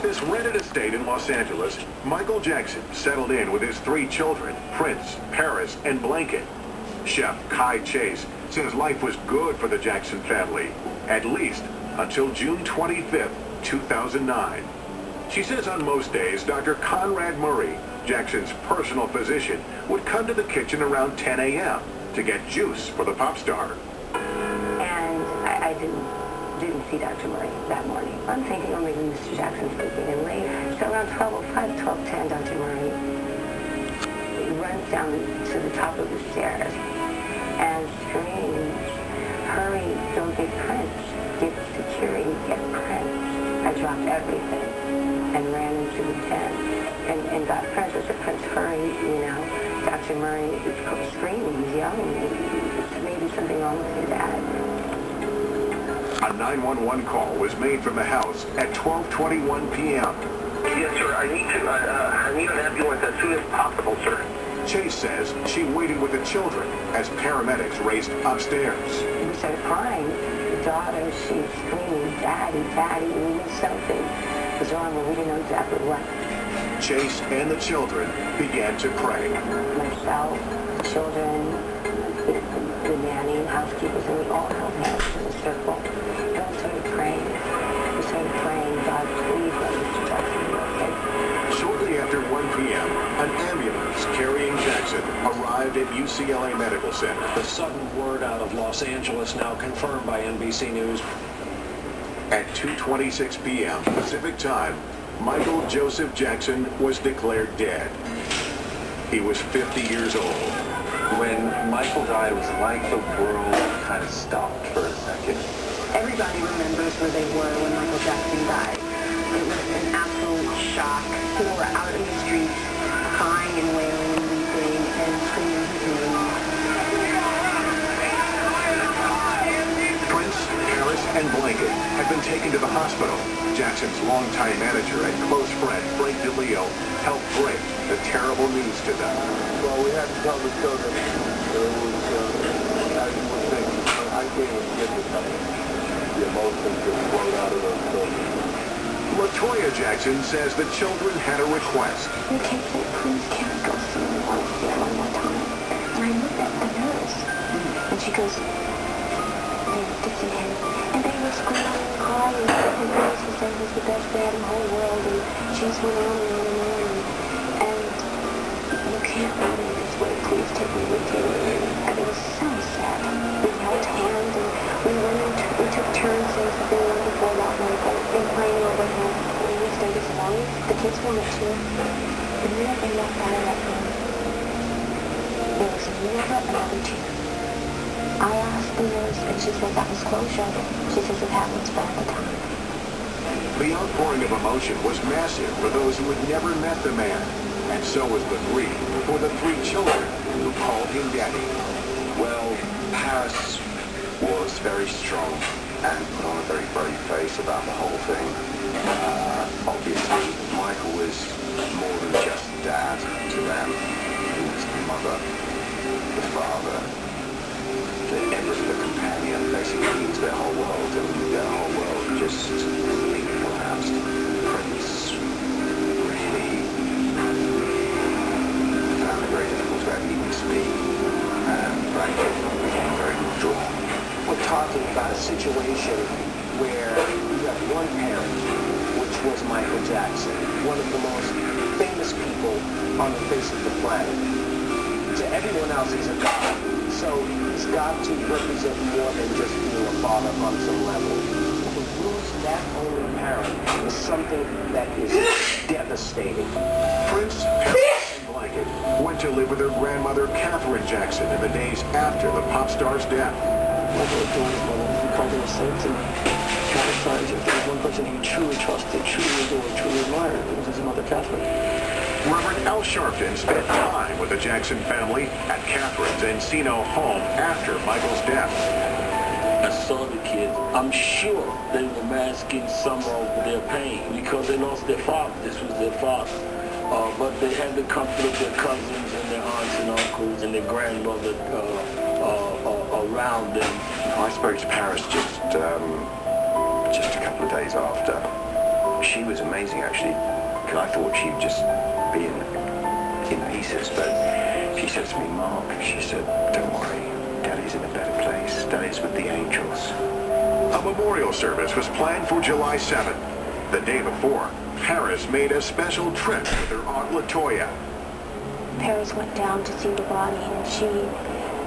this rented estate in Los Angeles, Michael Jackson settled in with his 3 children, Prince, Paris, and Blanket. Chef Kai Chase says life was good for the Jackson family, at least until June 25th, 2009. She says on most days, Dr. Conrad Murray, Jackson's personal physician, would come to the kitchen around 10 a.m. to get juice for the pop star. And I didn't see Dr. Murray that morning. I'm thinking, oh, maybe Mr. Jackson's sleeping in late. So around 12:05, 12:10, Dr. Murray runs down to the top of the stairs and screams, "Hurry, go get Prince. Get security, get Prince." I dropped everything and ran into the tent and got Prince. I said, "Prince, hurry, you know." Dr. Murray is screaming, he's yelling, maybe something wrong with your dad. A 911 call was made from the house at 12:21 p.m. Yes, sir. I need an ambulance as soon as possible, sir. Chase says she waited with the children as paramedics raced upstairs. We started crying. The daughter, she's screaming, "Daddy, Daddy, we knew something was wrong, but we didn't know exactly what." Chase and the children began to pray. Myself, the children, the nanny and housekeepers, and we all held hands in a circle. And we started praying. We started praying, "God, please let Mr. Jackson be okay." Shortly after 1 p.m., an ambulance carrying Jackson arrived at UCLA Medical Center. The sudden word out of Los Angeles, now confirmed by NBC News. At 2:26 p.m. Pacific Time, Michael Joseph Jackson was declared dead. He was 50 years old. When Michael died, it was like the world kind of stopped for a second. Everybody remembers where they were when Michael Jackson died. It was an absolute shock. People were out in the streets crying and wailing and weeping and screaming his name. Prince, Paris, and Blanket had been taken to the hospital. Jackson's longtime manager and close friend, Frank DeLeo, helped break the terrible news to them. Well, we had to tell the children it was, as you would think, I can't even get the time. The emotions just flowed out of those children. LaToya Jackson says the children had a request. The kids said, "Please, can we go see him one more time?" And I looked at the nurse, and she goes, "They need to see him." And they were screaming and crying, and the nurse was saying he's the best dad in the whole world, and she's went on and on and on. And you can't leave me this way. Please take me with you. And it was so sad. We held hands, and we took turns saying something wonderful about Michael and praying over him. And we stayed as long as the kids wanted to. The minute they walked out of that room, there was never another tear. I asked the nurse, and she said that was closure. She says it happens all the time. The outpouring of emotion was massive for those who had never met the man, and so was the grief for the 3 children who called him Daddy. Well, Paris was very strong and put on a very brave face about the whole thing. Obviously, Michael was more than just dad to them. He was the mother, the father, the companion. Basically, he was their whole world, and their whole world just completely collapsed. Prince really found it very difficult to even speak, and Blanket became very withdrawn. We're talking about a situation where you have one parent, which was Michael Jackson, one of the most famous people on the face of the planet. To everyone else, he's a god. So he's got to represent more than just being a father on some level. To lose that only parent is something that is devastating. Prince, Paris, and Blanket went to live with her grandmother, Catherine Jackson, in the days after the pop star's death. What they were doing, we called them saints and Catholic friends. If there was one person he truly trusted, truly adored, truly admired, it was his mother, Catherine. Reverend Al Sharpton spent time with the Jackson family at Catherine's Encino home after Michael's death. I saw the kids. I'm sure they were masking some of their pain because they lost their father. This was their father. But they had the comfort of their cousins and their aunts and uncles and their grandmother around them. I spoke to Paris just a couple of days after. she was amazing, actually, because I thought she'd just be in pieces, but she said to me, Mark, she said, don't worry, Daddy's in a better place. Daddy's with the angels. A memorial service was planned for July 7th. The day before, Paris made a special trip with her Aunt LaToya. Paris went down to see the body, and she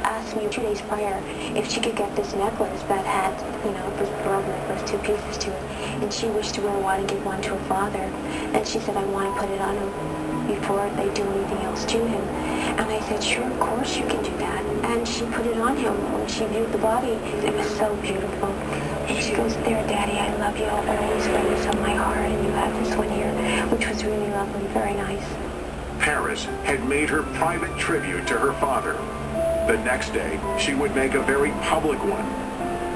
asked me 2 days prior if she could get this necklace that had, it was broken, it was 2 pieces to it, and she wished to wear one and give one to her father. And she said, I want to put it on him before they do anything else to him. And I said, sure, of course you can do that. And she put it on him when she viewed the body. It was so beautiful. And she goes, there, Daddy, I love you. I'll always wear this on my heart, and you have this one here, which was really lovely, very nice. Paris had made her private tribute to her father. The next day, she would make a very public one.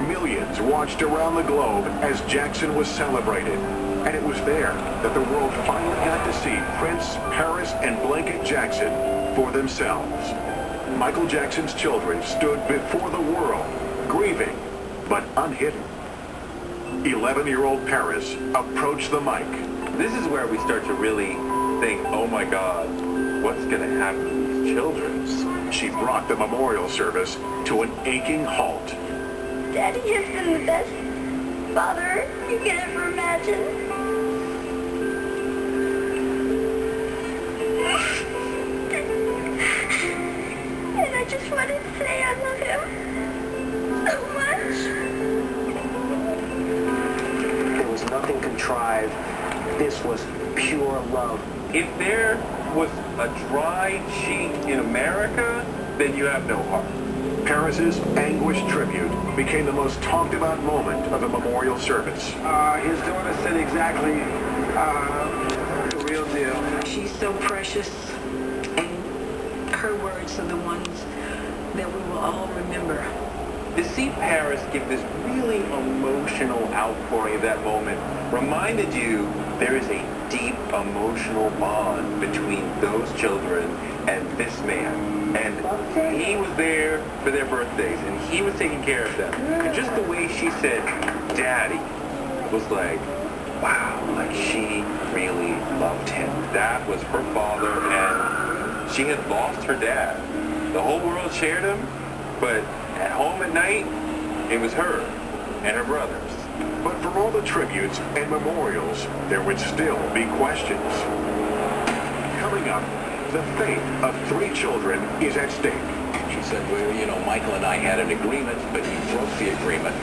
Millions watched around the globe as Jackson was celebrated, and it was there that the world finally got to see Prince, Paris, and Blanket Jackson for themselves. Michael Jackson's children stood before the world, grieving, but unhidden. 11-year-old Paris approached the mic. This is where we start to really think, oh my God, what's going to happen to these children? She brought the memorial service to an aching halt. Daddy has been the best father you could ever imagine. And I just wanted to say I love him so much. There was nothing contrived. This was pure love. If there was a dry cheat in America, then you have no heart. Paris's anguished tribute became the most talked about moment of the memorial service. His daughter said exactly the real deal. She's so precious, and her words are the ones that we will all remember. To see Paris give this really emotional outpouring at that moment reminded you there is a deep emotional bond between those children and this man. And he was there for their birthdays, and he was taking care of them. And just the way she said, Daddy, was like, wow, like she really loved him. That was her father, and she had lost her dad. The whole world shared him, but at home at night, it was her and her brothers. But for all the tributes and memorials, there would still be questions. Coming up, the fate of 3 children is at stake. She said, well, Michael and I had an agreement, but you broke the agreement.